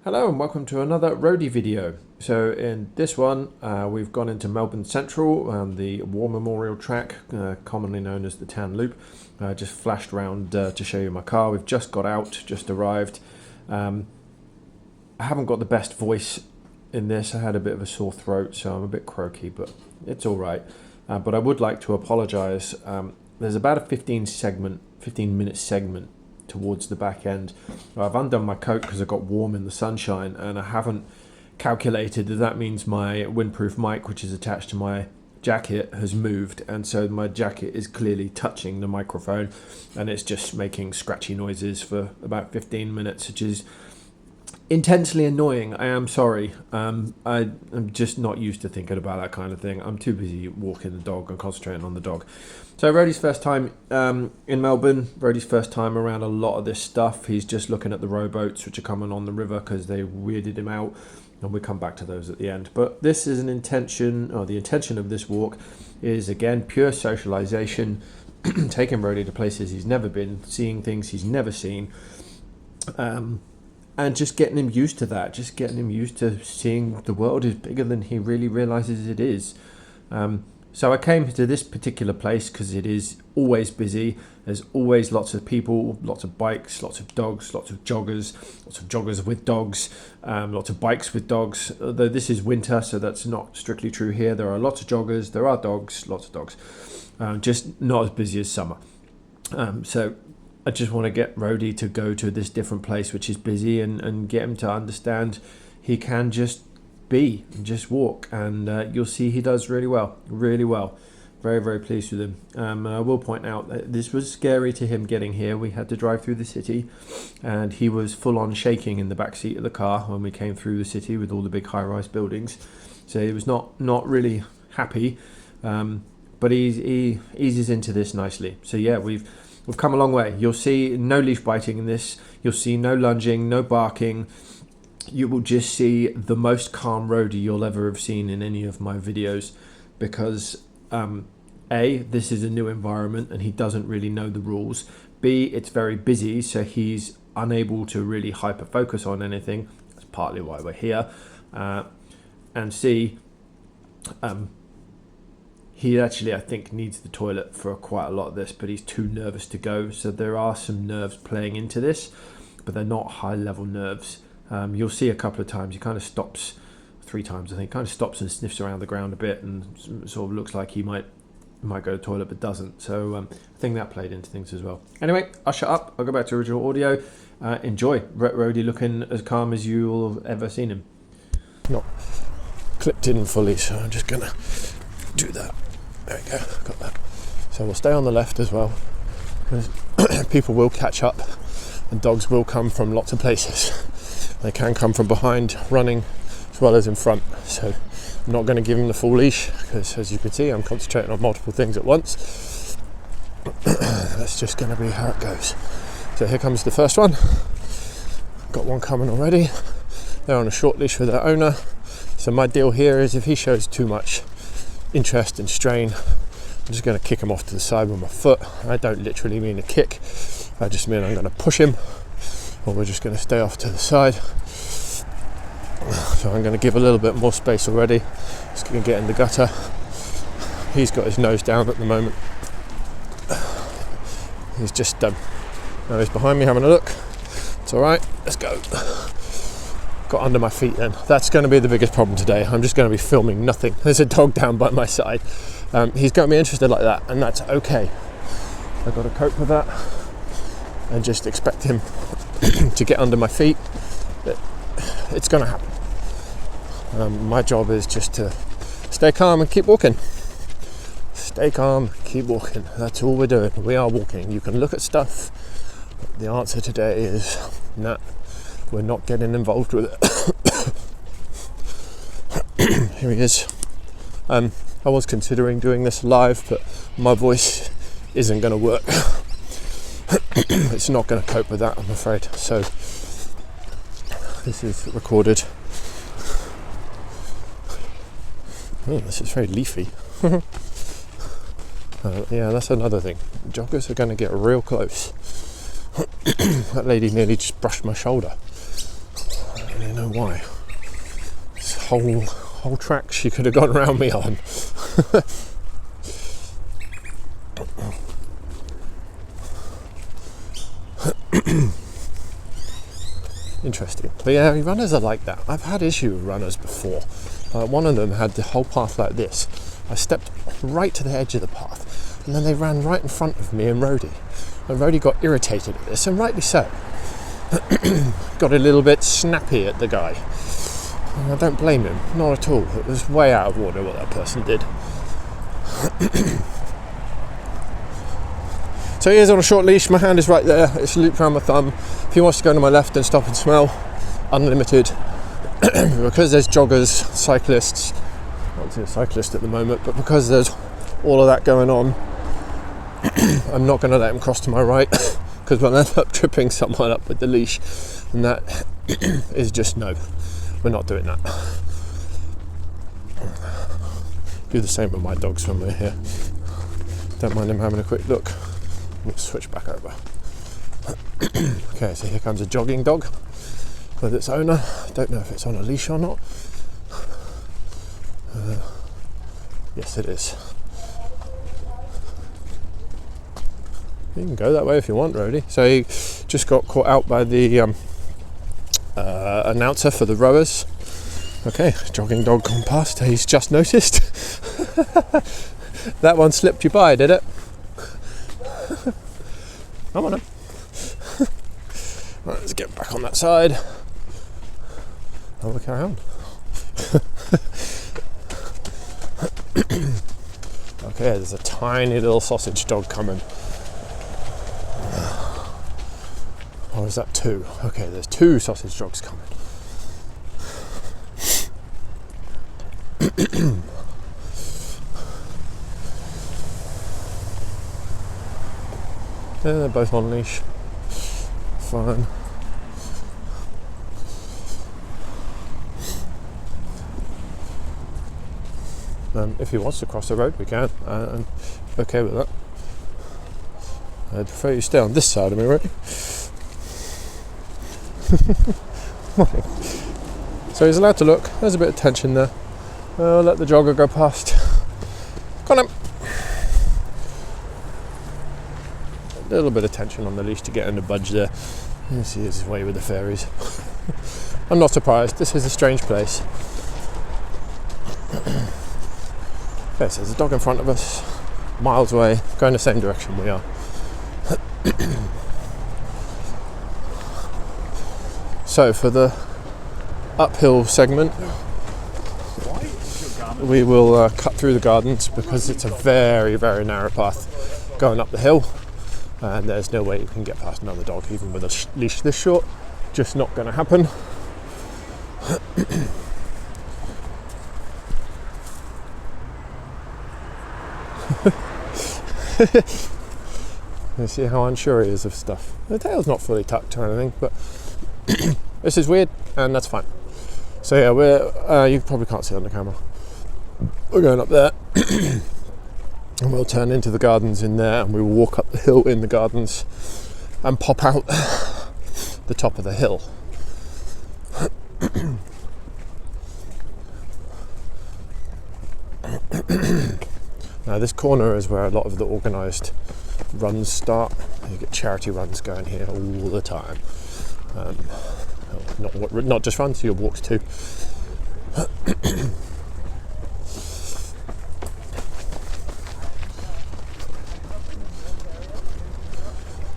Hello and welcome to another Roadie video. So in this one we've gone into Melbourne Central, the War Memorial track, commonly known as the Tan Loop. Just flashed around to show you my car. We've just got out, just arrived. I haven't got the best voice in this. I had a bit of a sore throat, so I'm a bit croaky, but it's all right. But I would like to apologise. There's about a 15-minute segment towards the back end. I've undone my coat because I got warm in the sunshine, and I haven't calculated that means my windproof mic, which is attached to my jacket, has moved, and so my jacket is clearly touching the microphone and it's just making scratchy noises for about 15 minutes, which is intensely annoying. I am sorry. I'm just not used to thinking about that kind of thing. I'm too busy walking the dog and concentrating on the dog. So Roadie's first time in Melbourne. Roadie's first time around a lot of this stuff. He's just looking at the rowboats which are coming on the river because they weirded him out, and we'll come back to those at the end. But this is an intention, or the intention of this walk is again pure socialisation, taking Roadie to places he's never been, seeing things he's never seen, and just getting him used to that, just getting him used to seeing the world is bigger than he really realises it is. So I came to this particular place because it is always busy. There's always lots of people, lots of bikes, lots of dogs, lots of joggers with dogs, lots of bikes with dogs. Although this is winter, so that's not strictly true here. There are lots of joggers, there are dogs, lots of dogs. Just not as busy as summer. So I just want to get Roadie to go to this different place which is busy, and get him to understand he can just be and just walk, and you'll see he does really well. Very, very pleased with him. And I will point out that this was scary to him getting here. We had to drive through the city, and he was full on shaking in the back seat of the car when we came through the city with all the big high-rise buildings. So he was not really happy, but he eases into this nicely. So yeah, we've come a long way. You'll see no leaf biting in this. You'll see no lunging, no barking. You will just see the most calm Roadie you'll ever have seen in any of my videos, because A, this is a new environment and he doesn't really know the rules. B, it's very busy, so he's unable to really hyper focus on anything. That's partly why we're here. And C, he actually, I think, needs the toilet for quite a lot of this, but he's too nervous to go. So there are some nerves playing into this, but they're not high level nerves. You'll see a couple of times he kind of stops, 3 times I think, kind of stops and sniffs around the ground a bit, and sort of looks like he might go to the toilet but doesn't. So I think that played into things as well. Anyway, I'll shut up. I'll go back to original audio. Enjoy. Roadie looking as calm as you'll ever seen him. Not clipped in fully, so I'm just gonna do that. There we go, got that. So we'll stay on the left as well, because people will catch up and dogs will come from lots of places. They can come from behind running as well as in front, so I'm not going to give him the full leash because, as you can see, I'm concentrating on multiple things at once. That's just going to be how it goes. So here comes the first one. Got one coming already. They're on a short leash with their owner. So my deal here is if he shows too much interest and strain, I'm just going to kick him off to the side with my foot. I don't literally mean a kick. I just mean I'm going to push him, or we're just going to stay off to the side. So I'm going to give a little bit more space already. Just going to get in the gutter. He's got his nose down at the moment. He's just now he's behind me having a look. It's all right. Let's go. Got under my feet then. That's going to be the biggest problem today. I'm just going to be filming nothing. There's a dog down by my side. He's going to be interested like that, and that's okay. I've got to cope with that and just expect him to get under my feet. It's going to happen. My job is just to stay calm and keep walking. Stay calm, keep walking. That's all we're doing. We are walking. You can look at stuff. The answer today is nah, we're not getting involved with it. Here he is. I was considering doing this live, but my voice isn't going to work. It's not going to cope with that, I'm afraid. So this is recorded. Oh, this is very leafy. Yeah, that's another thing. Joggers are going to get real close. That lady nearly just brushed my shoulder. really know why. This whole track she could have gone around me on. Interesting. But yeah, runners are like that. I've had issue with runners before. One of them had the whole path like this. I stepped right to the edge of the path, and then they ran right in front of me and Roadie. And Roadie got irritated at this, and rightly so. Got a little bit snappy at the guy. And I don't blame him, not at all. It was way out of order what that person did. So he is on a short leash, my hand is right there, it's looped around my thumb. If he wants to go to my left and stop and smell, unlimited. Because there's joggers, cyclists, not a cyclist at the moment, but because there's all of that going on, I'm not going to let him cross to my right, because we'll end up tripping someone up with the leash, and that is just no, we're not doing that. Do the same with my dogs when we're here. Don't mind him having a quick look. Let's switch back over. Okay, so here comes a jogging dog with its owner. Don't know if it's on a leash or not. Yes, it is. You can go that way if you want, Roadie. So he just got caught out by the announcer for the rowers. Okay, jogging dog gone past. He's just noticed. That one slipped you by, did it? Come on then. Right, let's get back on that side. Oh, we'll carry on. Okay, there's a tiny little sausage dog coming. Or is that two? Okay, there's two sausage dogs coming. Yeah, they're both on leash. Fine. If he wants to cross the road, we can. I'm okay with that. I'd prefer you stay on this side of me, right? So he's allowed to look. There's a bit of tension there. I'll let the jogger go past. Come on. A little bit of tension on the leash to get him to budge there. You see his way with the fairies. I'm not surprised. This is a strange place. Okay, so there's a dog in front of us, miles away, going the same direction we are. So for the uphill segment, we will cut through the gardens because it's a very, very narrow path going up the hill, and there's no way you can get past another dog even with a leash this short. Just not going to happen. You see how unsure he is of stuff. The tail's not fully tucked or anything, but this is weird, and that's fine. So yeah, we're you probably can't see it on the camera. We're going up there, and we'll turn into the gardens in there, and we will walk up the hill in the gardens and pop out the top of the hill. Now this corner is where a lot of the organised runs start. You get charity runs going here all the time. Not just runs, your walks too.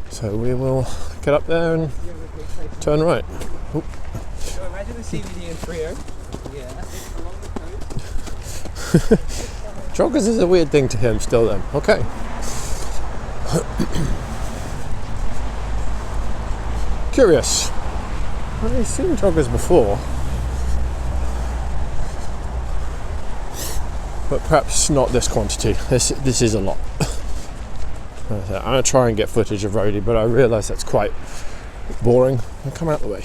So we will get up there and turn right. Oop. So imagine the CBD in Frio. Yeah. Joggers is a weird thing to him still then. Okay. Curious. I've seen joggers before, but perhaps not this quantity. This is a lot. I'm going to try and get footage of Roadie, but I realise that's quite boring. I'll come out the way.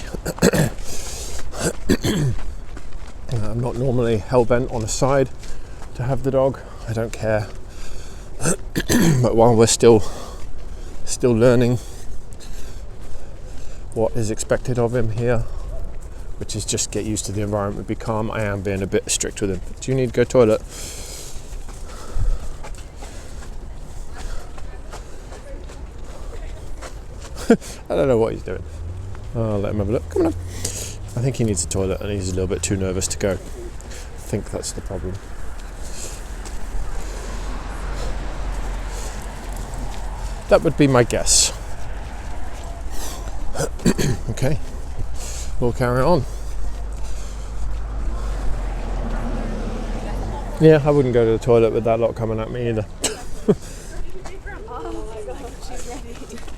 I'm not normally hell-bent on a side to have the dog. I don't care. But while we're still learning what is expected of him here, which is just get used to the environment, be calm. I am being a bit strict with him. Do you need to go toilet? I don't know what he's doing. I'll let him have a look. Come on. I think he needs a toilet and he's a little bit too nervous to go. I think that's the problem. That would be my guess. Okay, we'll carry on. Yeah, I wouldn't go to the toilet with that lot coming at me either. Oh my god, she's ready.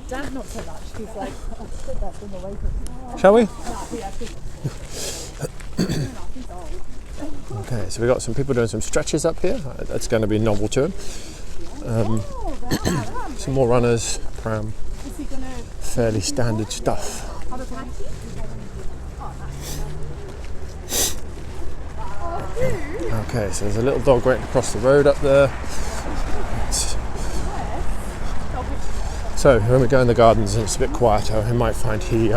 Dad, not so much. He's like, oh, put that thing away from me. Shall we? No, Okay, so we've got some people doing some stretches up here. That's going to be novel to him. Some more runners, pram, fairly standard stuff. Okay, so there's a little dog waiting across the road up there. So when we go in the gardens and it's a bit quieter, we might find he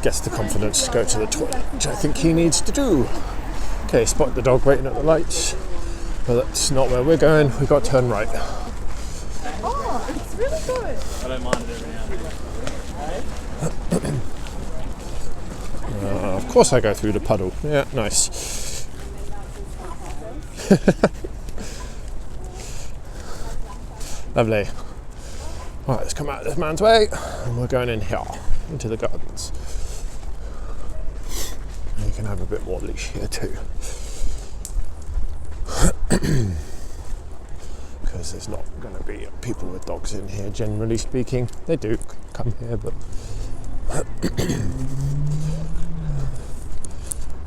gets the confidence to go to the toilet, which I think he needs to do. Okay, spot the dog waiting at the lights, but that's not where we're going. We've got to turn right. oh, it's really good. I don't mind it every now and then. Of course I go through the puddle. Yeah, nice. Lovely. Right, let's come out this man's way and we're going in here into the gardens. You can have a bit more leash here too. Because there's not going to be people with dogs in here, generally speaking. They do come here, but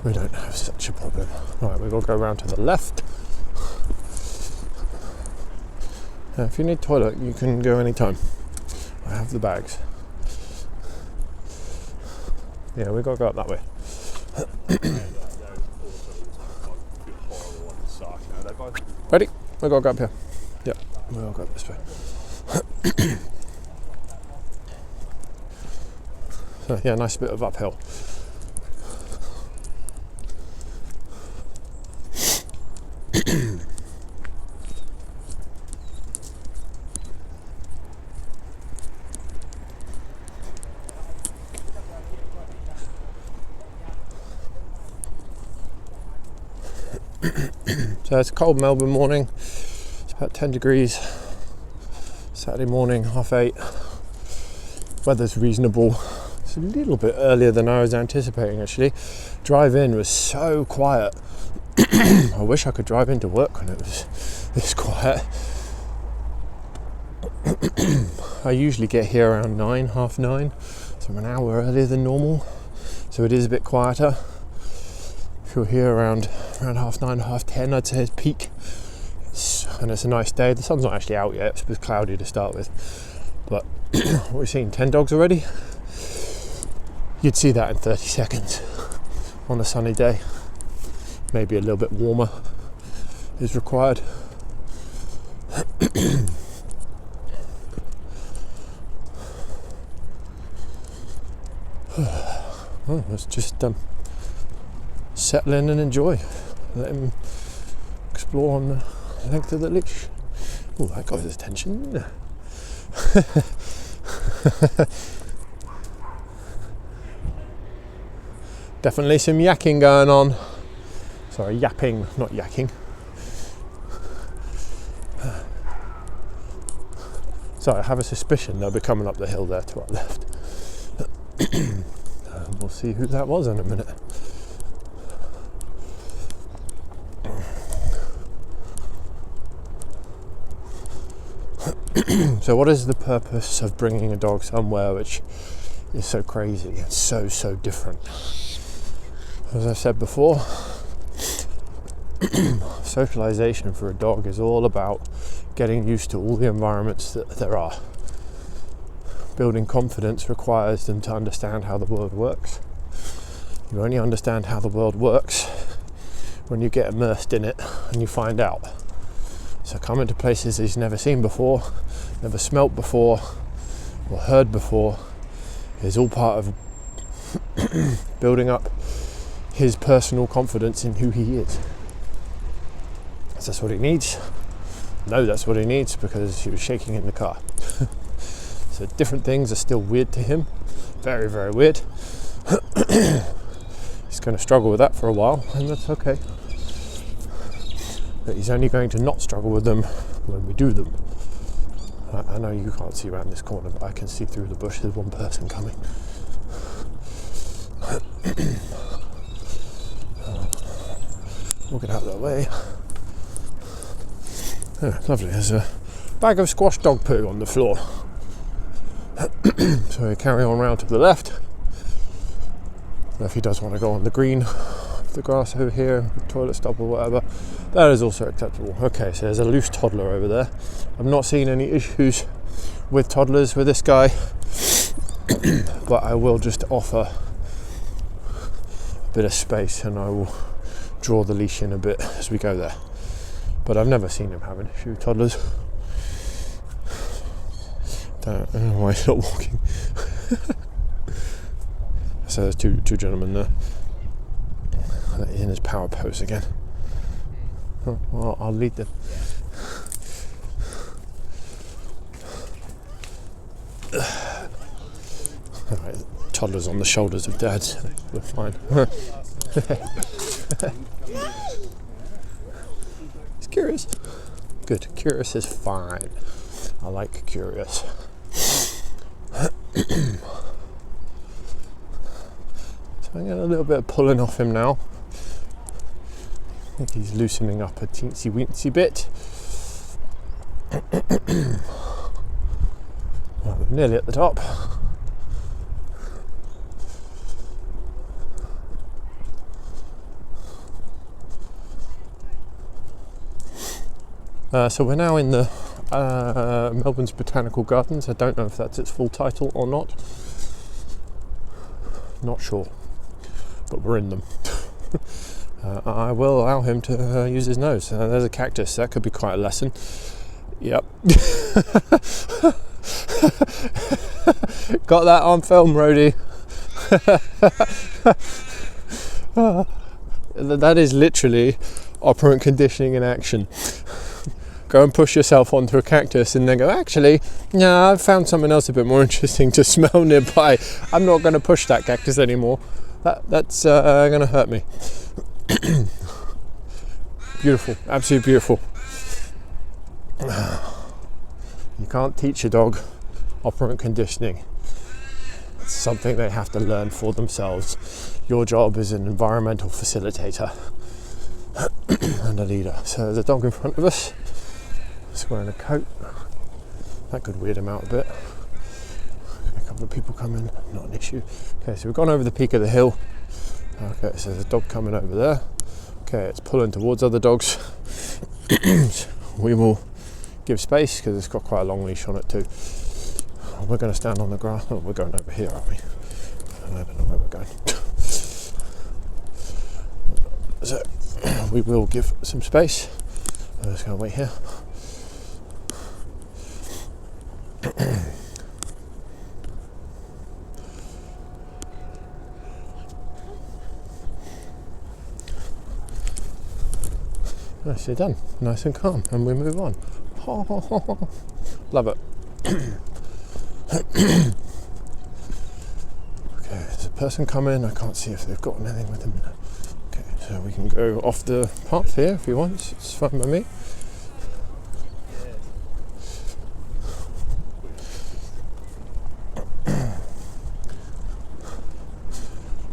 we don't have such a problem. Right, we've got to go around to the left. Now, if you need toilet, you can go anytime. I have the bags. Yeah, we've got to go up that way. Ready? We've got to go up here. Yeah, we'll go up this way. So, yeah, nice bit of uphill. So it's a cold Melbourne morning. It's about 10 degrees. Saturday morning, 8:30. Weather's reasonable. It's a little bit earlier than I was anticipating actually. Drive in was so quiet. I wish I could drive into work when it was this quiet. I usually get here around 9, 8:30, so I'm an hour earlier than normal. So it is a bit quieter. If you're here around 9:30, 10:30, I'd say it's peak. And it's a nice day. The sun's not actually out yet. It's a bit cloudy to start with. But what we've seen, 10 dogs already. You'd see that in 30 seconds on a sunny day. Maybe a little bit warmer is required. Well, let's just settle in and enjoy. Let him explore on the length of the leash. Oh, that got his attention. Definitely some yakking going on. Sorry, yapping, not yakking. So I have a suspicion they'll be coming up the hill there to our left. We'll see who that was in a minute. So what is the purpose of bringing a dog somewhere which is so crazy and so different? As I said before, socialization for a dog is all about getting used to all the environments that there are. Building confidence requires them to understand how the world works. You only understand how the world works when you get immersed in it and you find out. So coming to places he's never seen before, never smelt before, or heard before, is all part of building up his personal confidence in who he is. Is that what he needs? No, that's what he needs, because he was shaking in the car. So different things are still weird to him. Very, very weird. He's going to struggle with that for a while, and that's okay. But he's only going to not struggle with them when we do them. I know you can't see around this corner, but I can see through the bush. There's one person coming. We'll get out of the way. Oh, lovely. There's a bag of squash dog poo on the floor. So we carry on round to the left. If he does want to go on the green, the grass over here, toilet stop or whatever, that is also acceptable. Okay, so there's a loose toddler over there. I've not seen any issues with toddlers with this guy, but I will just offer a bit of space, and I will draw the leash in a bit as we go there. But I've never seen him have an issue with toddlers. Don't know why he's not walking. So there's two gentlemen there. He's in his power pose again. Well, I'll lead them. Alright, toddlers on the shoulders of dads. We're fine. He's curious. Good. Curious is fine. I like curious. So I'm getting a little bit of pulling off him now. I think he's loosening up a teensy weensy bit. Well, we're nearly at the top. So we're now in the Melbourne's Botanical Gardens. I don't know if that's its full title or not. Not sure, but we're in them. I will allow him to use his nose. There's a cactus. That could be quite a lesson. Yep. Got that on film, Roadie. That is literally operant conditioning in action. Go and push yourself onto a cactus and then go, actually, no, I've found something else a bit more interesting to smell nearby. I'm not going to push that cactus anymore. That's going to hurt me. Beautiful, absolutely beautiful. You can't teach a dog operant conditioning. It's something they have to learn for themselves. Your job is an environmental facilitator and a leader. So there's a dog in front of us. He's wearing a coat. That could weird him out a bit. A couple of people coming, not an issue. Okay, so we've gone over the peak of the hill. Okay, so there's a dog coming over there. Okay, it's pulling towards other dogs. We will give space because it's got quite a long leash on it too. We're going to stand on the grass. Oh, we're going over here, aren't we? I don't know where we're going. So we will give some space. I'm just going to wait here. Nicely done, nice and calm, and we move on. Love it. Okay, there's a person coming. I can't see if they've got anything with them. Okay, so we can go off the path here if he wants. It's fine by me.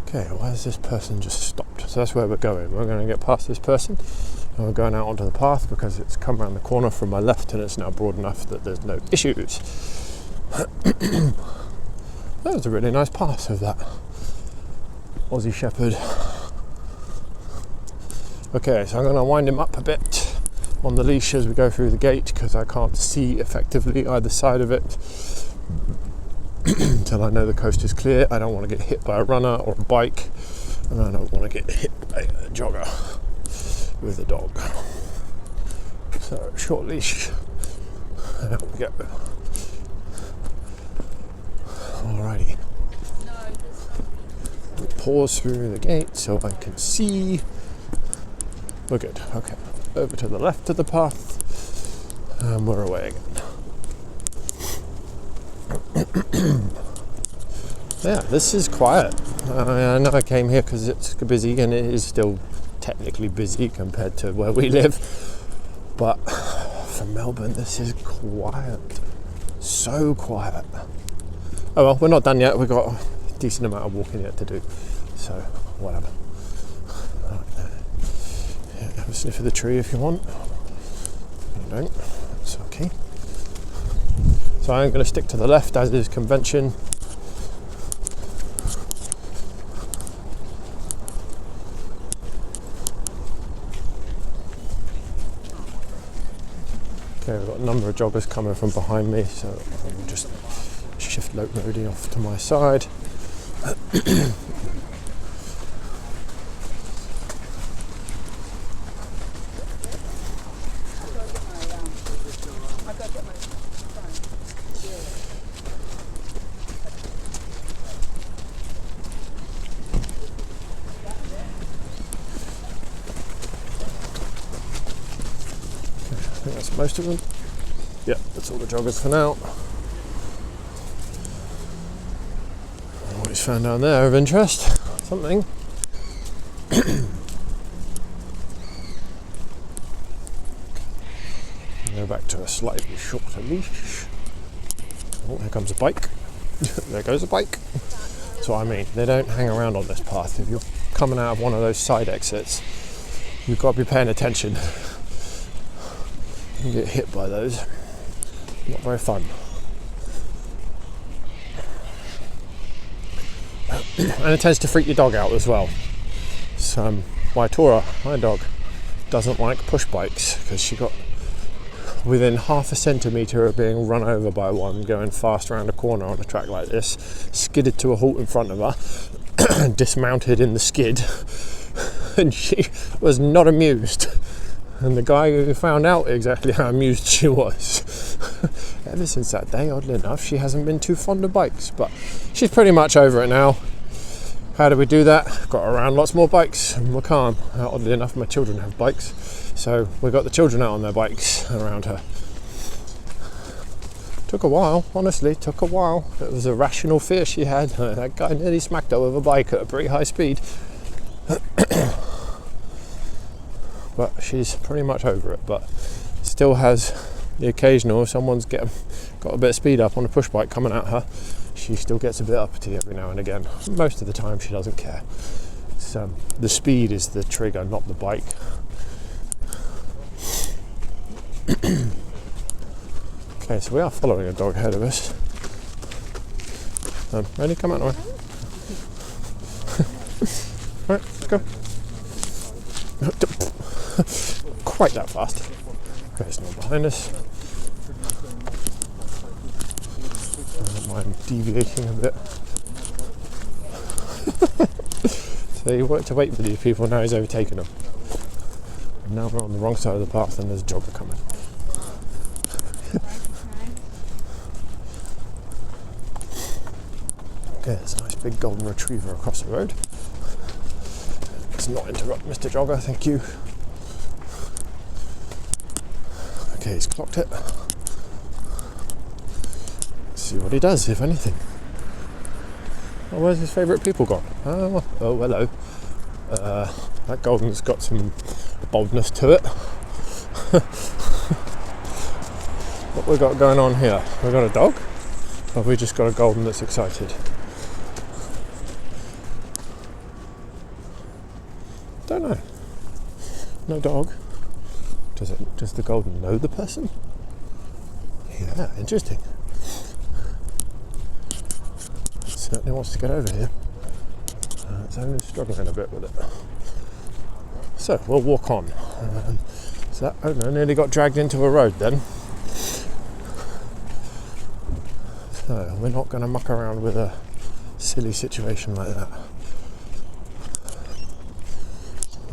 Okay, why has this person just stopped? So that's where we're going. We're going to get past this person. And we're going out onto the path because it's come around the corner from my left and it's now broad enough that there's no issues. That was a really nice pass of that Aussie Shepherd. Okay, so I'm going to wind him up a bit on the leash as we go through the gate because I can't see effectively either side of it until I know the coast is clear. I don't want to get hit by a runner or a bike, and I don't want to get hit by a jogger with a dog. So short leash, and out we go. Alrighty. pause through the gate so I can see. We're good. Okay. Over to the left of the path. And we're away again. Yeah, this is quiet. I know I came here because it's busy, and it is still technically busy compared to where we live. But for Melbourne, this is quiet. So quiet. Oh well, we're not done yet. We've got a decent amount of walking yet to do. So, whatever. Yeah, have a sniff of the tree if you want. You don't. It's okay. So I'm going to stick to the left as is convention. Okay, we've got a number of joggers coming from behind me, so I'll just shift Roadie off to my side. I think that's most of them. Yeah, that's all the joggers for now. What he's found down there of interest? Something. Go back to a slightly shorter leash. Oh, here comes a bike. There goes a bike. That's what I mean. They don't hang around on this path. If you're coming out of one of those side exits, you've got to be paying attention. You get hit by those. Not very fun. And it tends to freak your dog out as well. So, my Tora, my dog, doesn't like push bikes because she got within half a centimetre of being run over by one going fast around a corner on a track like this, skidded to a halt in front of her, dismounted in the skid, and she was not amused. And the guy who found out exactly how amused she was. Ever since that day, oddly enough, she hasn't been too fond of bikes, but she's pretty much over it now. How do we do that? Got around lots more bikes, and we're calm. Oddly enough, my children have bikes, so we got the children out on their bikes around her. Took a while, honestly, took a while. It was a rational fear she had. That guy nearly smacked her with a bike at a pretty high speed. But she's pretty much over it, but still has the occasional, if someone's got a bit of speed up on a push bike coming at her, she still gets a bit uppity every now and again. Most of the time she doesn't care. So the speed is the trigger, not the bike. Okay, so we are following a dog ahead of us. Ready? Come out now. Right, let's go. Quite that fast. Okay, it's not behind us. I don't mind deviating a bit. So he wanted to wait for these people, now he's overtaken them. And now we're on the wrong side of the path and there's a jogger coming. Okay, there's a nice big golden retriever across the road. Let's not interrupt Mr. Jogger, thank you. Okay, he's clocked it. Let's see what he does, if anything. Oh, where's his favourite people gone? Oh, hello. That golden's got some boldness to it. What we got going on here? We got a dog? Or have we just got a golden that's excited? Don't know. No dog. Does the golden know the person? Yeah, interesting. Certainly wants to get over here. It's only struggling a bit with it. So we'll walk on. So that owner nearly got dragged into a road then. So we're not going to muck around with a silly situation like that.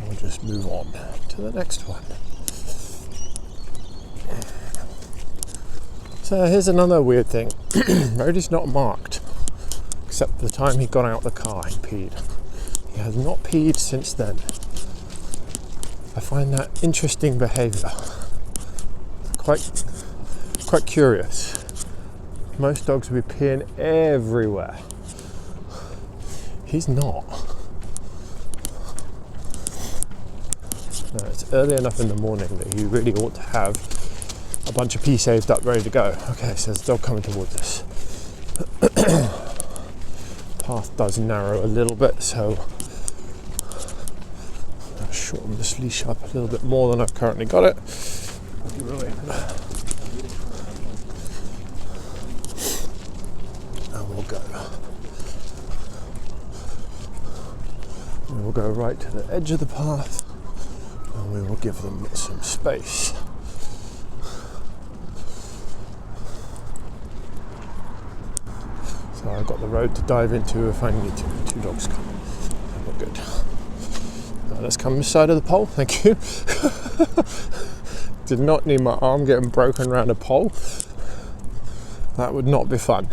We'll just move on to the next one. So here's another weird thing. Roadie's not marked, except the time he got out the car, he peed. He has not peed since then. I find that interesting behaviour. Quite curious. Most dogs would be peeing everywhere. He's not. No, it's early enough in the morning that you really ought to have a bunch of pee saved up, ready to go. Okay, so there's a dog coming towards us. Path does narrow a little bit, so I'll shorten this leash up a little bit more than I've currently got it. And we'll go. We'll go right to the edge of the path, and we will give them some space. So I've got the road to dive into if I need to. 2 dogs coming. We're good. Now let's come this side of the pole. Thank you. Did not need my arm getting broken around a pole. That would not be fun.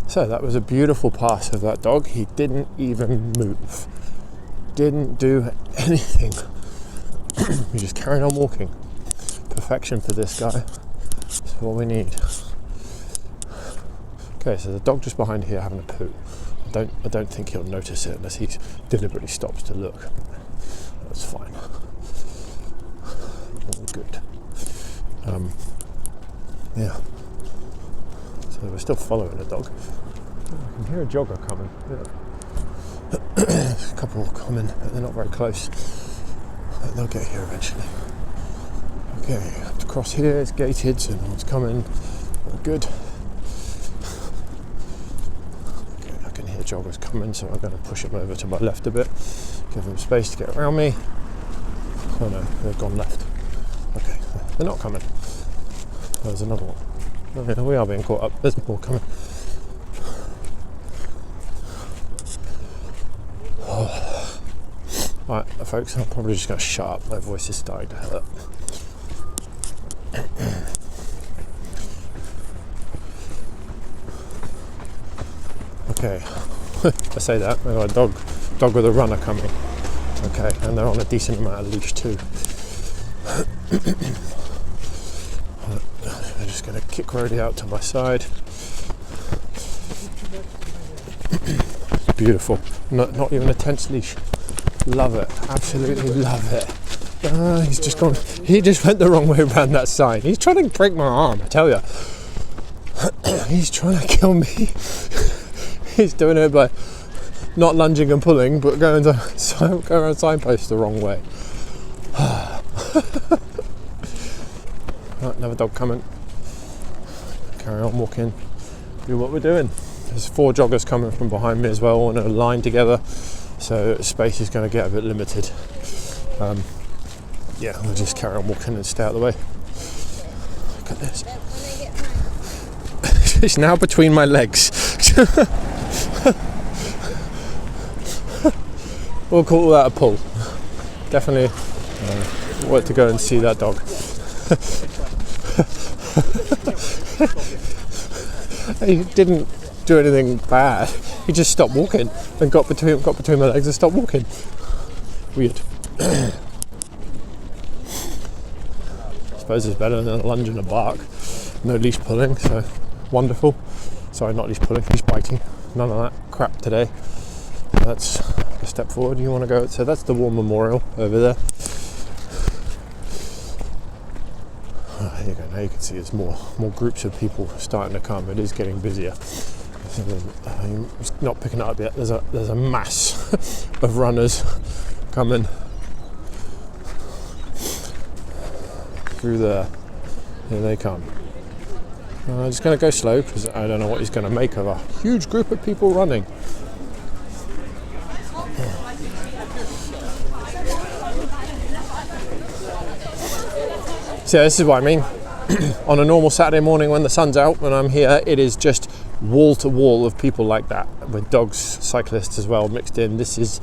So that was a beautiful pass of that dog. He didn't even move. Didn't do anything. He just carried on walking. Perfection for this guy. That's what we need. Okay, so the dog just behind here having a poo. I don't think he'll notice it unless he deliberately stops to look. That's fine. All good. Yeah. So we're still following the dog. I can hear a jogger coming. Yeah. A couple coming, but they're not very close. But they'll get here eventually. Okay, have to cross here. It's gated, so no one's coming. We're good. Joggers coming, so I'm going to push them over to my left a bit, give them space to get around me. Oh no, they've gone left. Okay, they're not coming. There's another one. Oh, yeah, we are being caught up. There's more coming. Oh. Right, folks, I'm probably just going to shut up. My voice is starting to hurt. Okay. I say that, I've got a dog with a runner coming. Okay, and they're on a decent amount of leash too. I'm just going to kick Roadie out to my side. Beautiful. Not even a tense leash. Love it. Absolutely love it. He's just gone. He just went the wrong way around that sign. He's trying to break my arm, I tell you. He's trying to kill me. He's doing it by not lunging and pulling, but going around signposts the wrong way. Right, another dog coming. Carry on walking. Do what we're doing. There's 4 joggers coming from behind me as well, all in a line together, so space is going to get a bit limited. Yeah, we'll just carry on walking and stay out of the way. Look at this. It's now between my legs. We'll call that a pull. Definitely want to go and see that dog. He didn't do anything bad. He just stopped walking and got between my legs and stopped walking. Weird. I suppose it's better than a lunge and a bark. No leash pulling, so wonderful. Sorry, not leash pulling, leash biting. None of that crap today. That's a step forward. You want to go? So that's the War Memorial over there. There you go. Now you can see there's more groups of people starting to come. It is getting busier. I'm not picking it up yet. There's a mass of runners coming through there. Here they come. I'm just going to go slow because I don't know what he's going to make of a huge group of people running. So this is what I mean. On a normal Saturday morning when the sun's out, when I'm here, it is just wall to wall of people like that, with dogs, cyclists as well mixed in. This is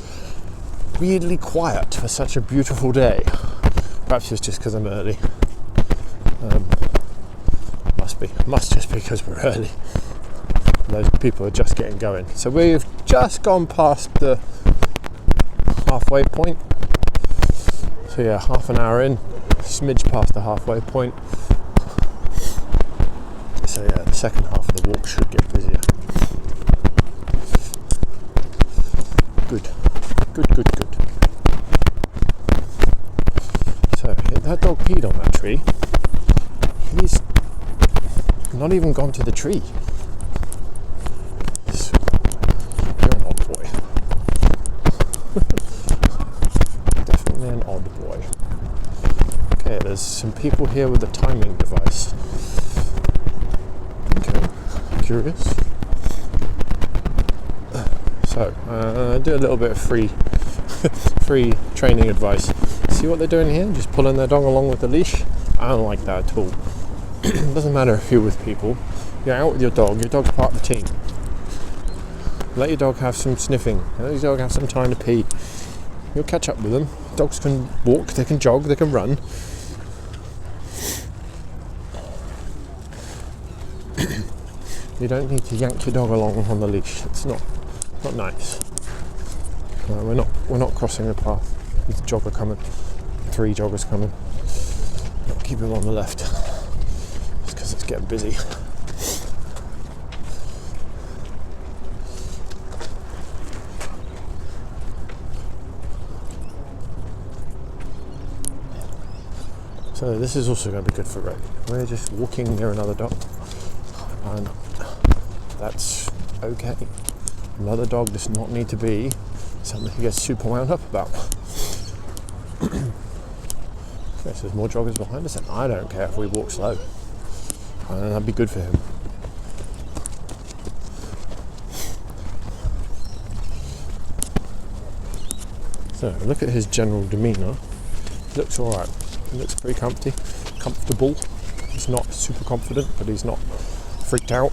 weirdly quiet for such a beautiful day. Perhaps it's just because I'm early. Must just be because we're early. Those people are just getting going. So we've just gone past the halfway point. So yeah, half an hour in, smidge past the halfway point. So yeah, the second half of the walk should get busier. Good. So that dog peed on that tree. He's not even gone to the tree. You're an odd boy. Definitely an odd boy. Okay, there's some people here with a timing device. Okay, curious. So, do a little bit of free training advice. See what they're doing here? Just pulling their dog along with the leash. I don't like that at all. It doesn't matter if you're with people. You're out with your dog's part of the team. Let your dog have some sniffing. Let your dog have some time to pee. You'll catch up with them. Dogs can walk, they can jog, they can run. You don't need to yank your dog along on the leash. It's not nice. We're not crossing the path. There's a jogger coming. 3 joggers coming. I'll keep him on the left. Just because it's getting busy. So this is also going to be good for Roadie. We're just walking near another dog. And that's okay. Another dog does not need to be something he gets super wound up about. Okay, so there's more joggers behind us, and I don't care if we walk slow. And that'd be good for him. So look at his general demeanour. He looks alright. He looks pretty comfortable. He's not super confident, but he's not freaked out.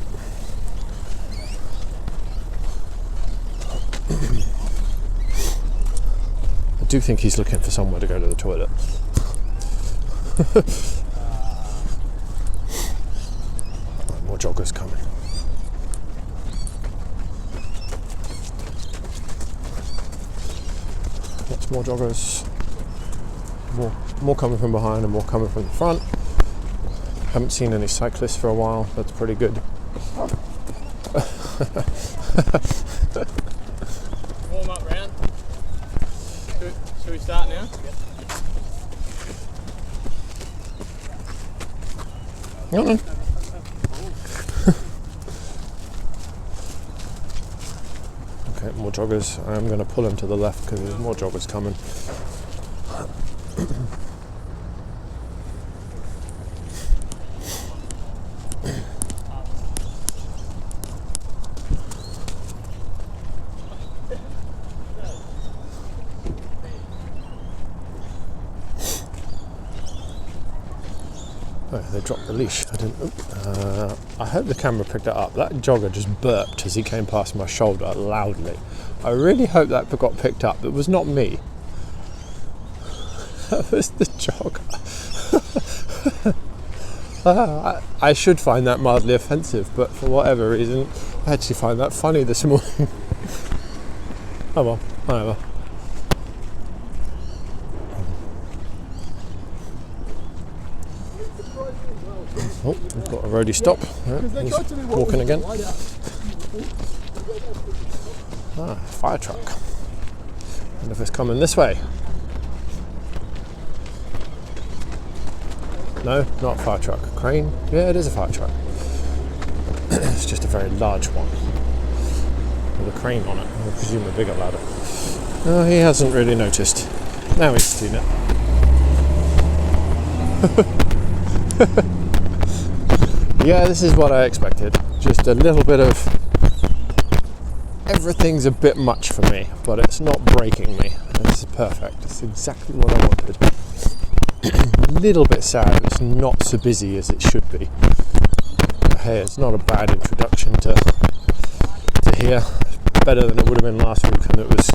I do think he's looking for somewhere to go to the toilet. More joggers coming. Lots more joggers. More coming from behind and more coming from the front. Haven't seen any cyclists for a while. That's pretty good. Warm up round. Should we start now? No. Okay, more joggers. I'm going to pull him to the left because there's more joggers coming. Oh, they dropped the leash. I hope the camera picked it up. That jogger just burped as he came past my shoulder loudly. I really hope that got picked up. It was not me. That was the jogger. I should find that mildly offensive, but for whatever reason, I actually find that funny this morning. Oh well, whatever. Oh, we've got a roadie stop. He's walking again. Fire truck. Wonder if it's coming this way. No, not a fire truck. Crane? Yeah, it is a fire truck. It's just a very large one with a crane on it. I presume a bigger ladder. No, he hasn't really noticed. Now he's seen it. Yeah, this is what I expected. Just a little bit of... Everything's a bit much for me, but it's not breaking me. This is perfect. It's exactly what I wanted. A little bit sad it's not so busy as it should be. But hey, it's not a bad introduction to here. Better than it would have been last week when it was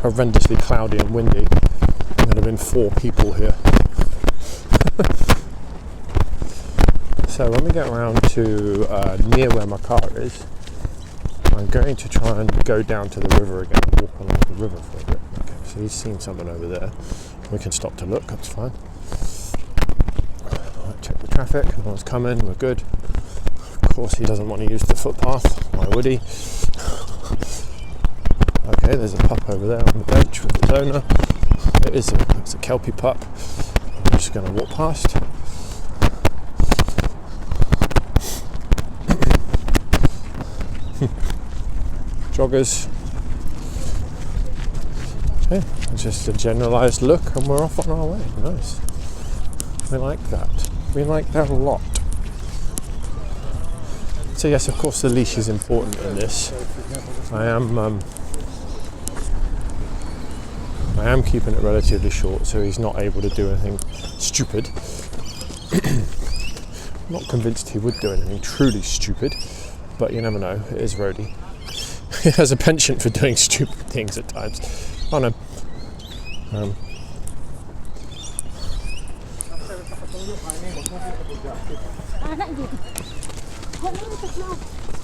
horrendously cloudy and windy. There would have been 4 people here. So when we get around to near where my car is, I'm going to try and go down to the river again and walk along the river for a bit. Okay, so he's seen someone over there. We can stop to look, that's fine. Right, check the traffic, no one's coming, we're good. Of course he doesn't want to use the footpath, why would he? Okay, there's a pup over there on the bench with its owner. It's a Kelpie pup. I'm just going to walk past. Joggers. Okay, just a generalised look and we're off on our way. Nice. We like that. We like that a lot. So yes, of course the leash is important in this. I am keeping it relatively short so he's not able to do anything stupid. I'm not convinced he would do anything truly stupid, but you never know, it is Roadie. He has a penchant for doing stupid things at times. Oh no.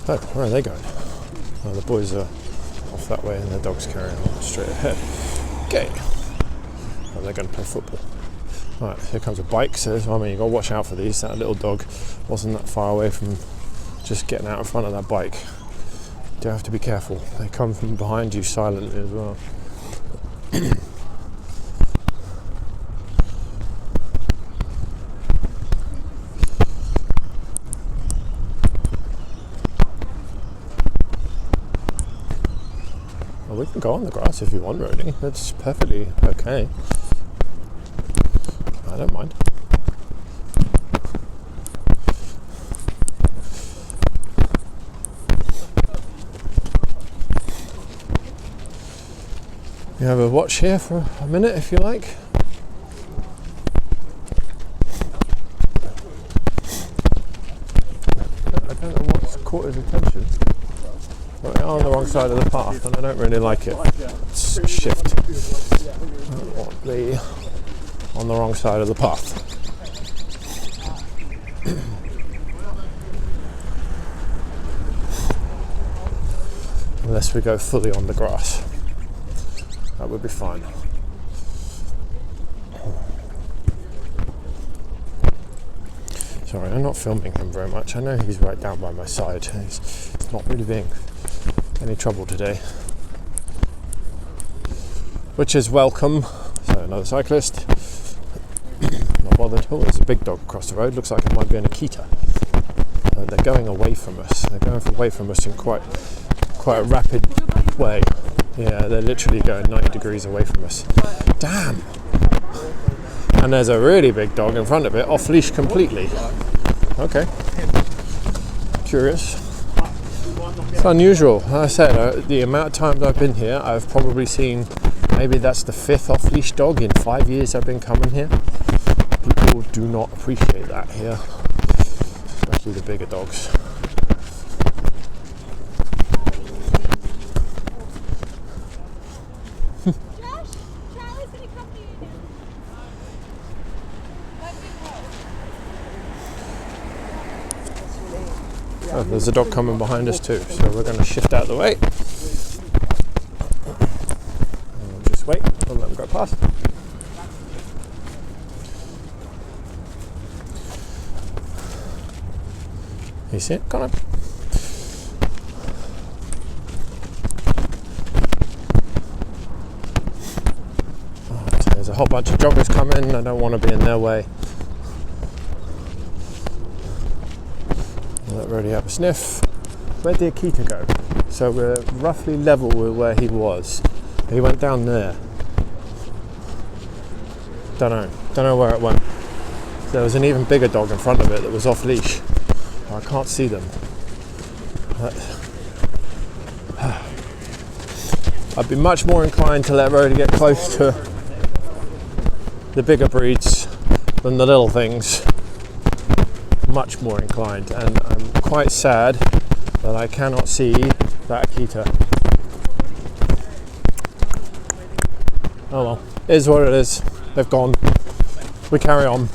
Oh, where are they going? Oh, the boys are off that way and the dog's carrying on straight ahead. Okay. Oh, they're going to play football. Alright, here comes a bike, so I mean, you've got to watch out for these. That little dog wasn't that far away from just getting out in front of that bike. You do have to be careful. They come from behind you silently as well. Well, we can go on the grass if you want, Roadie. That's perfectly okay. I don't mind. You have a watch here for a minute if you like. I don't know what's caught his attention. Well, we are on the wrong side of the path and I don't really like it. It's shift. I don't want the on the wrong side of the path. Unless we go fully on the grass. That would be fine. Sorry, I'm not filming him very much. I know he's right down by my side. He's not really being any trouble today. Which is welcome. So another cyclist. Not bothered. Oh, there's a big dog across the road. Looks like it might be an Akita. They're going away from us. They're going away from us in quite a rapid way. Yeah, they're literally going 90 degrees away from us. Damn! And there's a really big dog in front of it, off leash completely. Okay. Curious. It's unusual. Like I said, the amount of times I've been here, I've probably seen, maybe that's the 5th off leash dog in 5 years I've been coming here. People do not appreciate that here, especially the bigger dogs. Oh, there's a dog coming behind us too, so we're going to shift out of the way. And we'll just wait, we'll let them go past. You see it? Come on. Oh, there's a whole bunch of joggers coming, I don't want to be in their way. Let Roadie have a sniff. Where'd the Akita go? So we're roughly level with where he was. He went down there. Don't know where it went. There was an even bigger dog in front of it that was off leash. I can't see them. I'd be much more inclined to let Roadie get close to the bigger breeds than the little things. Much more inclined, and I'm quite sad that I cannot see that Akita. Oh well, it is what it is. They've gone. We carry on.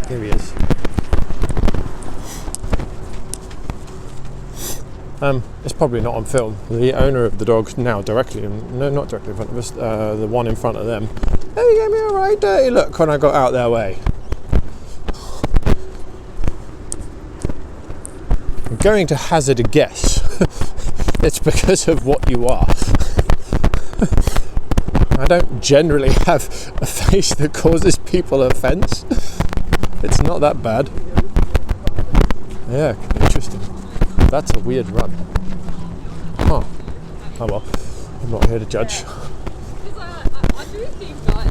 Here he is. It's probably not on film. The owner of the dog now directly, no, not directly in front of us, the one in front of them, they gave me a right dirty look when I got out their way. I'm going to hazard a guess. It's because of what you are. I don't generally have a face that causes people offence. It's not that bad. Yeah, interesting. That's a weird run. Huh. Oh well, I'm not here to judge. I do think guys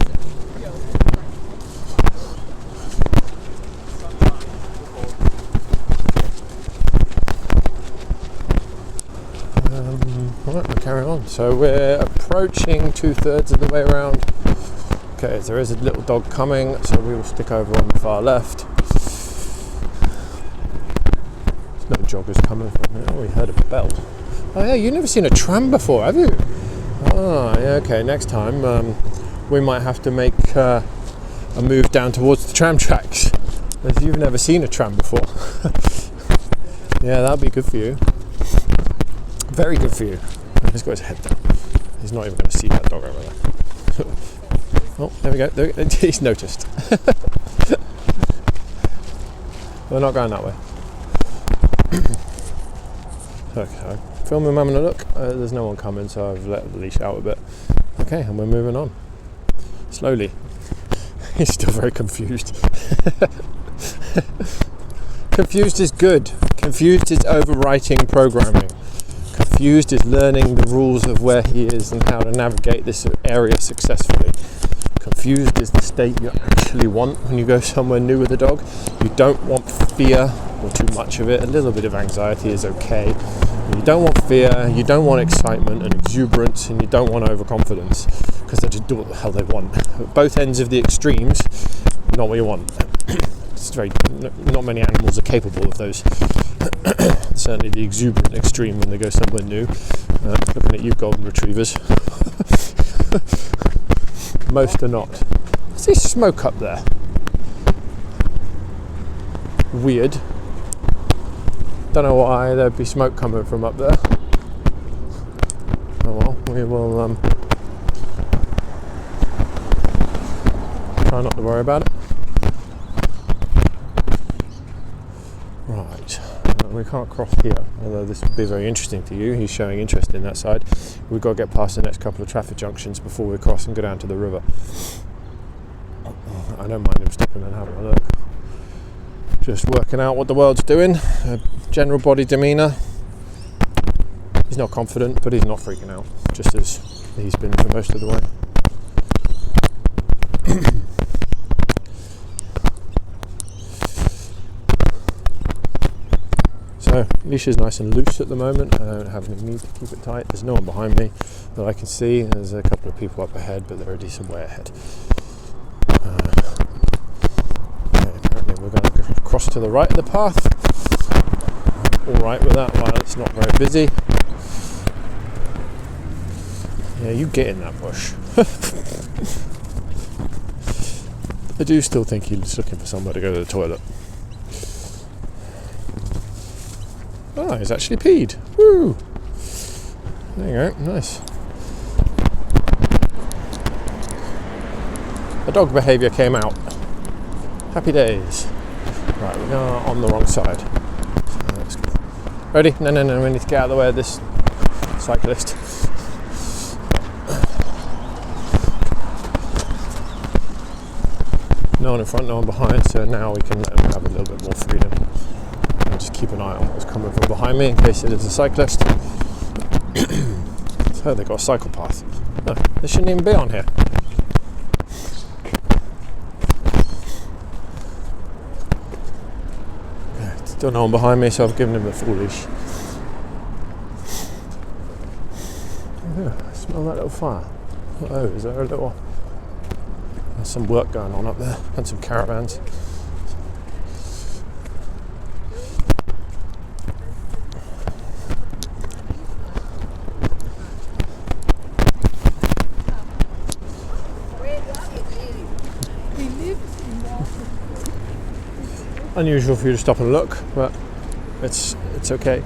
Right, we'll carry on. So we're approaching 2/3 of the way around. Okay, there is a little dog coming, so we will stick over on the far left. There's no joggers coming from here. Oh, we heard a bell. Oh yeah, you've never seen a tram before, have you? Oh, yeah, okay, next time we might have to make a move down towards the tram tracks, as you've never seen a tram before. Yeah, that'll be good for you. Very good for you. He's got his head down. He's not even going to see that dog over there. Oh, there we go. He's noticed. We're not going that way. Okay, film him having a look. There's no one coming, so I've let the leash out a bit. Okay, and we're moving on. Slowly. He's still very confused. Confused is good. Confused is overwriting programming. Confused is learning the rules of where he is and how to navigate this area successfully. Confused is the state you actually want when you go somewhere new with a dog. You don't want fear or too much of it. A little bit of anxiety is okay. You don't want fear, you don't want excitement and exuberance, and you don't want overconfidence, because they just do what the hell they want. At both ends of the extremes, not what you want. It's not many animals are capable of those. Certainly the exuberant extreme when they go somewhere new. Looking at you, golden retrievers. Most are not. What's this smoke up there? Weird. Don't know why there'd be smoke coming from up there. Oh well, we will try not to worry about it. Right, we can't cross here, although this would be very interesting to you. He's showing interest in that side. We've got to get past the next couple of traffic junctions before we cross and go down to the river. I don't mind him stopping and having a look. Just working out what the world's doing. General body demeanour. He's not confident, but he's not freaking out, just as he's been for most of the way. So, leash is nice and loose at the moment. I don't have any need to keep it tight. There's no one behind me that I can see. There's a couple of people up ahead, but they're a decent way ahead. Apparently we're going to cross to the right of the path. Alright with that while it's not very busy. Yeah, you get in that bush. I do still think he's looking for somewhere to go to the toilet. Oh, he's actually peed. Woo! There you go, nice. The dog behaviour came out. Happy days. Right, we're on the wrong side. Let's go. Ready? No, we need to get out of the way of this cyclist. No one in front, no one behind, so now we can let them have a little bit more freedom. And just keep an eye on what's coming from behind me in case it is a cyclist. So they've got a cycle path. No, they shouldn't even be on here. Okay, still no one behind me, so I've given him the full leash. I smell that little fire. Oh, is there a little... There's some work going on up there, and some caravans. Unusual for you to stop and look, but it's okay.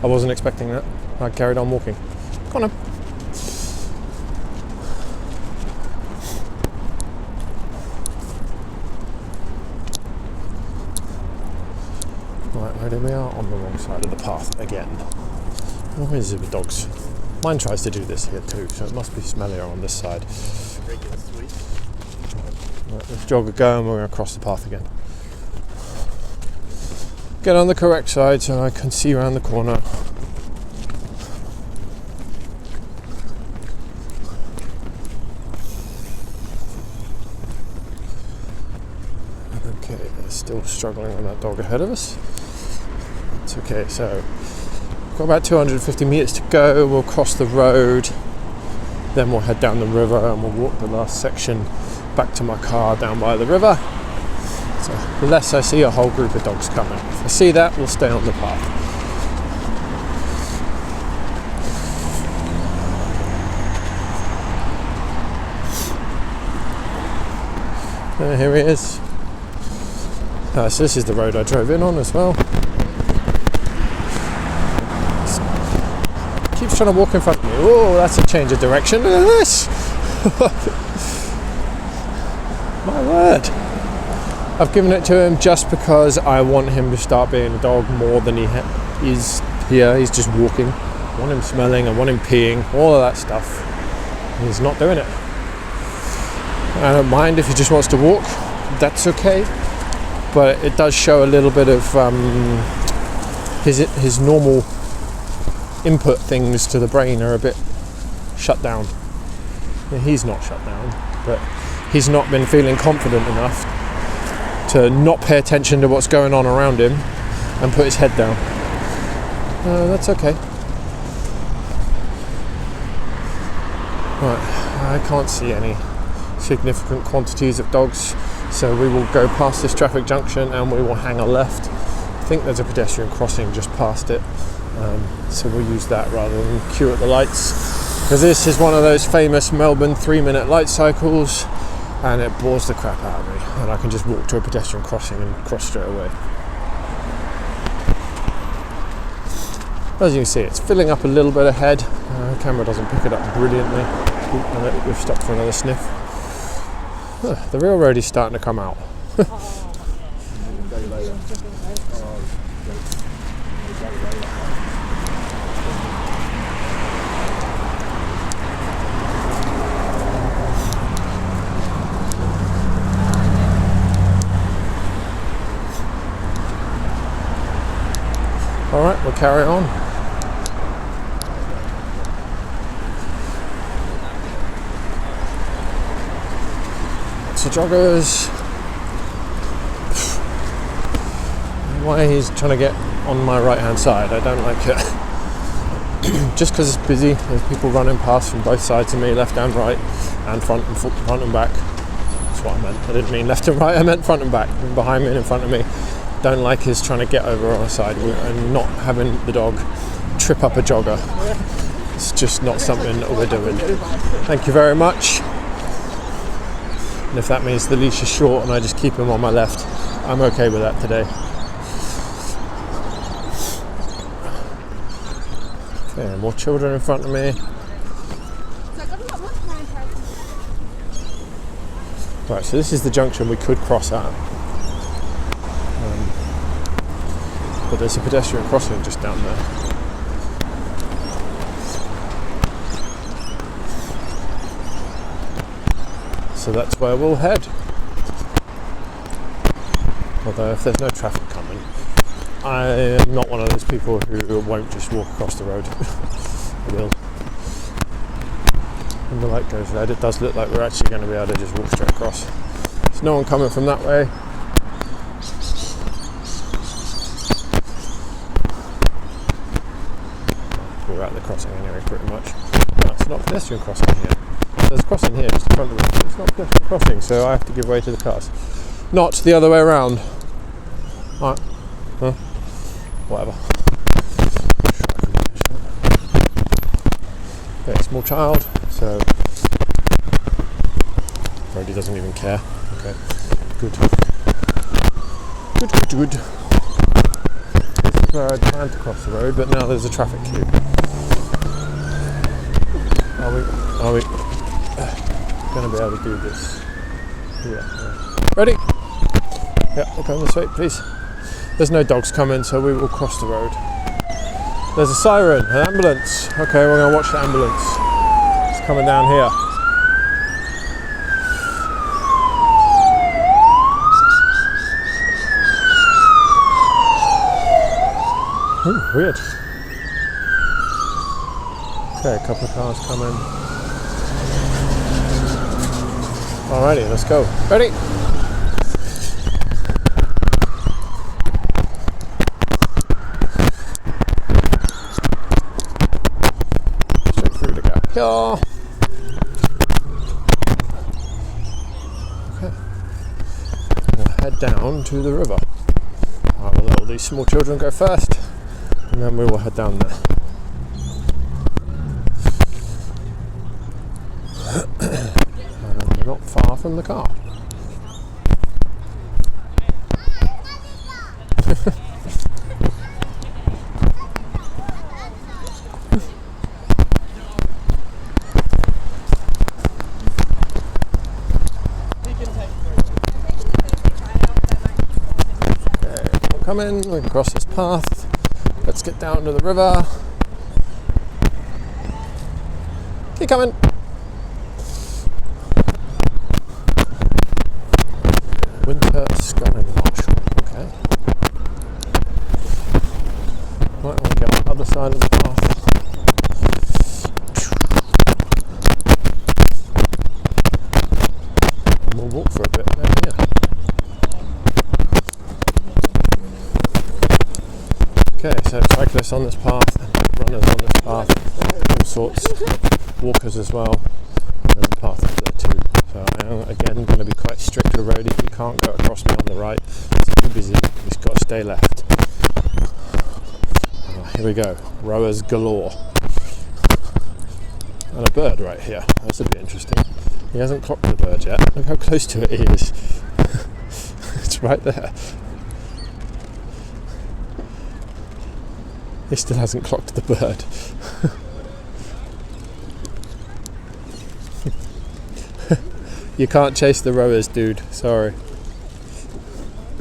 I wasn't expecting that. I carried on walking. Come on. Right, ready we are on the wrong side of the path again. Where is it with dogs? Mine tries to do this here too, so it must be smellier on this side. Regular sweet. Right, let's jog a go and we're going to cross the path again. Get on the correct side so I can see around the corner. Okay, they're still struggling with that dog ahead of us. It's okay, so we've got about 250 metres to go. We'll cross the road, then we'll head down the river and we'll walk the last section back to my car down by the river. So unless I see a whole group of dogs coming. If I see that, we'll stay on the path. Here he is. So this is the road I drove in on as well. Keeps trying to walk in front of me. Oh, that's a change of direction. Look at this. My word. I've given it to him just because I want him to start being a dog more than he is here. He's just walking. I want him smelling, I want him peeing, all of that stuff. He's not doing it. I don't mind if he just wants to walk, that's okay. But it does show a little bit of his normal input things to the brain are a bit shut down. He's not shut down, but he's not been feeling confident enough to not pay attention to what's going on around him and put his head down. That's okay. Right, I can't see any significant quantities of dogs, so we will go past this traffic junction and we will hang a left. I think there's a pedestrian crossing just past it, so we'll use that rather than queue at the lights, because this is one of those famous Melbourne 3-minute light cycles and it bores the crap out of me, and I can just walk to a pedestrian crossing and cross straight away. As you can see, it's filling up a little bit ahead. The camera doesn't pick it up brilliantly. And we've stopped for another sniff. The real roadie's starting to come out. Alright, we'll carry on. So joggers. Why he's trying to get on my right hand side, I don't like it. Just because it's busy, there's people running past from both sides of me, left and right, and front and back. That's what I meant. I didn't mean left and right, I meant front and back, and behind me and in front of me. Don't like his trying to get over on the side and not having the dog trip up a jogger. It's just not something that we're doing. Thank you very much. And if that means the leash is short and I just keep him on my left, I'm okay with that today. Okay, more children in front of me. Right, so this is the junction we could cross at. But there's a pedestrian crossing just down there. So that's where we'll head. Although if there's no traffic coming, I am not one of those people who won't just walk across the road. I will. When the light goes red, it does look like we're actually going to be able to just walk straight across. There's no one coming from that way. We're at the crossing anyway, pretty much. No, it's not a pedestrian crossing here. There's a crossing here just in front of me. It's not a pedestrian crossing, so I have to give way to the cars. Not the other way around. Alright. Huh? Whatever. Okay, small child, so Roadie doesn't even care. Okay. Good. Good. where I planned to cross the road, but now there's a traffic queue. Are we going to be able to do this? Yeah. Ready? Yeah, we're going this way, please. There's no dogs coming, so we will cross the road. There's a siren, an ambulance. Okay, we're going to watch the ambulance. It's coming down here. Ooh, weird. Okay, a couple of cars coming. Alrighty, let's go. Ready? Straight through the gap. Yeah. Okay. We'll head down to the river. I will let all these small children go first, and then we will head down there. We're not far from the car. Okay, we'll come in, we can cross this path. Let's get down to the river. Keep coming. Winter sculling marshal. Okay. Might want to get on the other side of the path. And we'll walk for a bit down here. Okay, so cyclists on this path, runners on this path, all sorts, walkers as well. And there's a path up there too. So I am again going to be quite strict with Roadie. He can't go across me on the right. It's too busy. He's got to stay left. Here we go. Rowers galore. And a bird right here. That's a bit interesting. He hasn't clocked the bird yet. Look how close to it he is. It's right there. He still hasn't clocked the bird. You can't chase the rowers, dude. Sorry.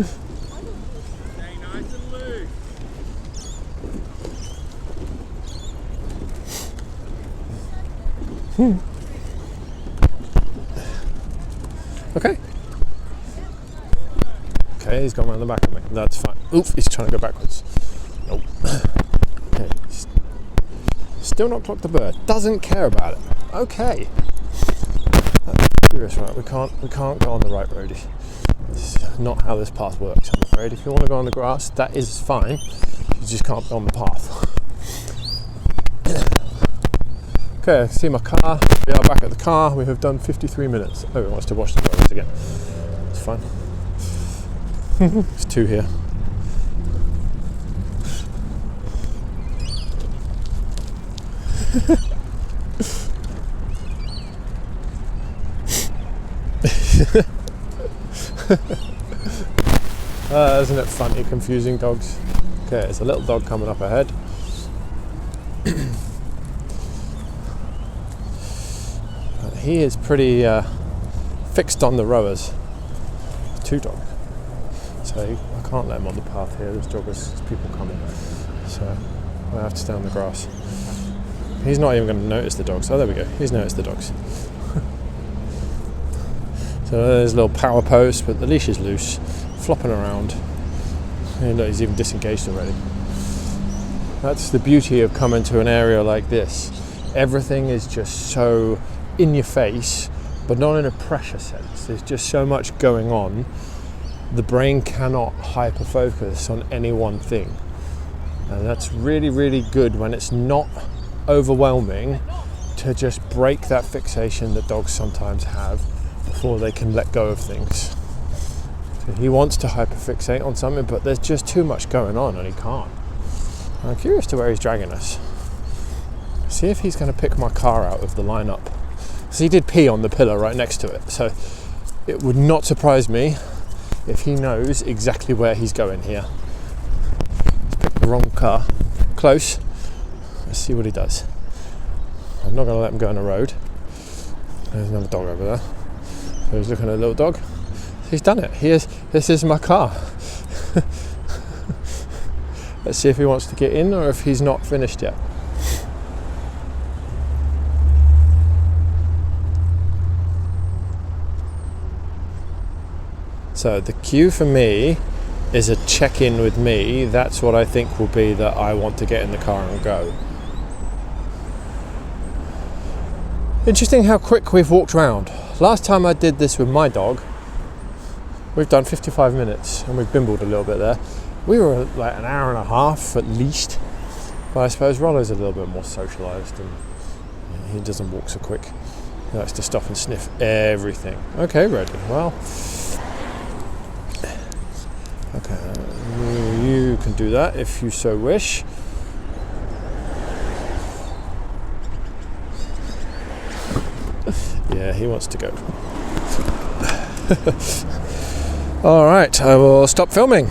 Stay nice and loose. Okay. Okay, he's gone around the back of me. That's fine. Oof, he's trying to go backwards. Nope. Okay. Still not clocked the bird. Doesn't care about it. Okay. That's right. We can't go on the right roadie. It's not how this path works, I'm afraid. If you want to go on the grass, that is fine. You just can't go on the path. Okay, I see my car. We are back at the car. We have done 53 minutes. Oh, he wants to wash the dogs again. It's fine. There's two here. Isn't it funny, confusing dogs? Okay, there's a little dog coming up ahead. He is pretty fixed on the rowers. Two dogs. So I can't let him on the path here. There's joggers, there's people coming. So I have to stay on the grass. He's not even going to notice the dogs. Oh, there we go. He's noticed the dogs. So there's a little power post, but the leash is loose, flopping around. And look, he's even disengaged already. That's the beauty of coming to an area like this. Everything is just so in your face, but not in a pressure sense. There's just so much going on. The brain cannot hyper focus on any one thing. And that's really, really good when it's not overwhelming to just break that fixation that dogs sometimes have before they can let go of things. So he wants to hyperfixate on something, but there's just too much going on and he can't. I'm curious to where he's dragging us. See if he's going to pick my car out of the lineup. So he did pee on the pillar right next to it, so it would not surprise me if he knows exactly where he's going here. Let's pick the wrong car. Close. Let's see what he does. I'm not going to let him go on the road. There's another dog over there. So he's looking at a little dog. He's done it. This is my car. Let's see if he wants to get in or if he's not finished yet. So the cue for me is a check-in with me. That's what I think will be that I want to get in the car and go. Interesting how quick we've walked round. Last time I did this with my dog, we've done 55 minutes and we've bimbled a little bit there. We were like an hour and a half at least. But I suppose Rollo's a little bit more socialised and he doesn't walk so quick. He likes to stop and sniff everything. Okay, ready. Well, okay, you can do that if you so wish. Yeah, he wants to go. All right, I will stop filming.